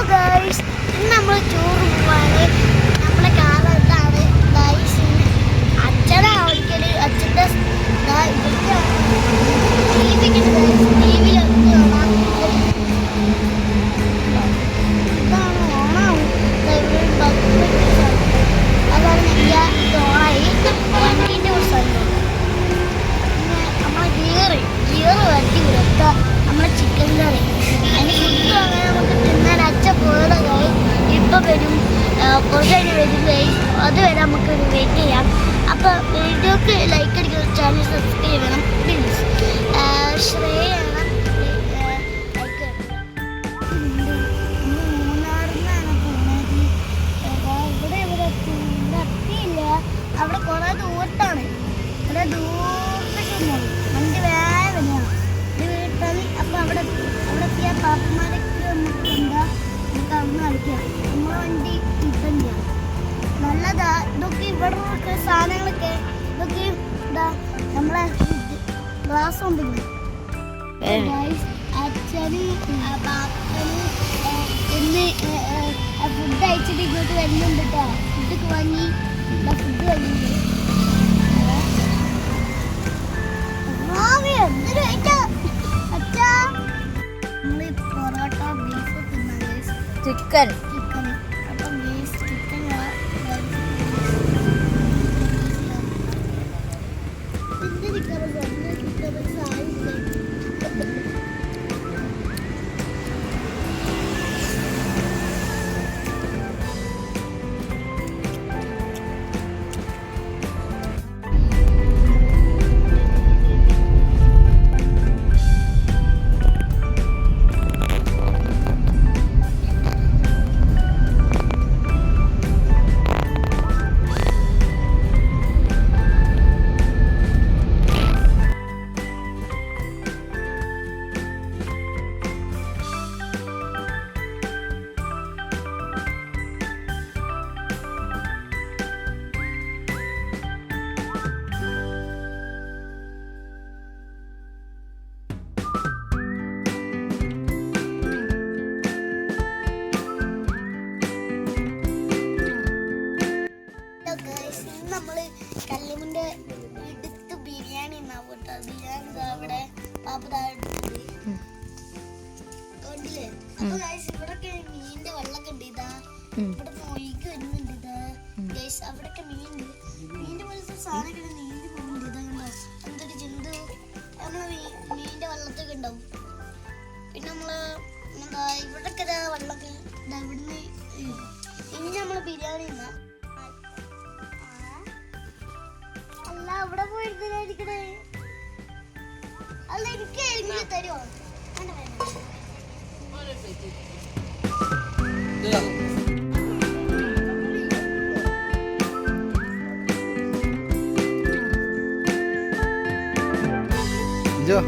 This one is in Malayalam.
ഗൈസ്, ഇന്ന് നമ്മൾ ടൂർ പോവാണ്. നമ്മളെ കാലത്താണ് ഗൈസ്. അച്ഛനാ ഒരിക്കല് അച്ഛൻ്റെ ഇതാണ് ഓണം. അതാണ് ഓണായി വണ്ടീൻ്റെ സ്ഥലം. പിന്നെ നമ്മളെ ഗിയർ വണ്ടി കൊടുത്ത നമ്മളെ ചിക്കൻ കറി. അതിന് ഫുഡ് അങ്ങനെ നമുക്ക് തിന്നാൻ അച്ഛൻ പോയതായി. ഇപ്പം വരും, കുറച്ചായിട്ട് വരും ഗൈസ്. അതുവരെ നമുക്ക് വെയിറ്റ് ചെയ്യാം. അപ്പോൾ വീഡിയോക്ക് ലൈക്ക് അടിക്കുന്ന ചാനൽ സബ്സ്ക്രൈബ് ചെയ്യണം പ്ലീസ്. ശ്രേയാണ് ലൈക്ക് മൂന്നാറിനാണ് പോകുന്നത്. ഇവിടെ എത്തിയില്ല. അവിടെ കുറേ ദൂരത്താണ്. ഇവിടെ ദൂരത്തേക്ക് വണ്ടി വേഗം വരികയാണ്. ഇത് വീട്ടാൽ അപ്പോൾ അവിടെ എത്തിയാൽ പാപ്പന്മാരൊക്കെ നമുക്ക് എന്താ നമുക്ക് അന്ന് കളിക്കാം. നമ്മളെ വണ്ടി ഇതല്ല നല്ലതാ. ഇതൊക്കെ ഇവിടെ സാധനങ്ങളൊക്കെ ഇതൊക്കെ എന്താ നമ്മളെ ഗ്ലാസ് കൊണ്ടില്ല. അച്ഛന് പാപ്പന് ഇന്ന് ഫുഡ് അയച്ചിട്ട് ഇങ്ങോട്ട് വരുന്നുണ്ട് കേട്ടോ. ഫുഡൊക്കെ വാങ്ങി ഫുഡ് വരുന്നുണ്ട്. എന്തൊരു കഴിച്ചാ അച്ഛാ. നമ്മൾ പൊറോട്ട ബീഫ് തിന്നാ ചിക്കൻ അപ്പം ബീഫ് ചിക്കൻ നമ്മള് കല്ലുമുന്റെ ഇടുത്ത് ബിരിയാണി ഉണ്ടാവട്ടോ. ബിരിയാണി അവിടെ പാപ്പ കണ്ടില്ലേ. അപ്പൊ ഗൈസ് ഇവിടൊക്കെ മീനിന്റെ വെള്ളമൊക്കെ ഉണ്ട്. ഇതാ ഇവിടെ മൊയ്ക്ക് വരുന്നുണ്ട്. ഇതാ ഗൈസ് അവിടൊക്കെ മീനുണ്ട്. മീനിന്റെ പോലത്തെ സാധനമൊക്കെ നീന്തി പോകുന്നുണ്ട്. ഇതാ കണ്ടോ എന്തൊരു ജന്തു. നമ്മള് മീനിന്റെ വെള്ളത്തൊക്കെ ഉണ്ടാവും. പിന്നെ നമ്മള് എന്താ ഇവിടൊക്കെ ഇതാ വെള്ളമൊക്കെ ഇതാ ഇവിടുന്ന്. ഇനി നമ്മള് ബിരിയാണി തിന്നാ. അവിടെ പോയിരിക്കണേ അല്ല എനിക്ക് എഴുതി തരുമോ? Jo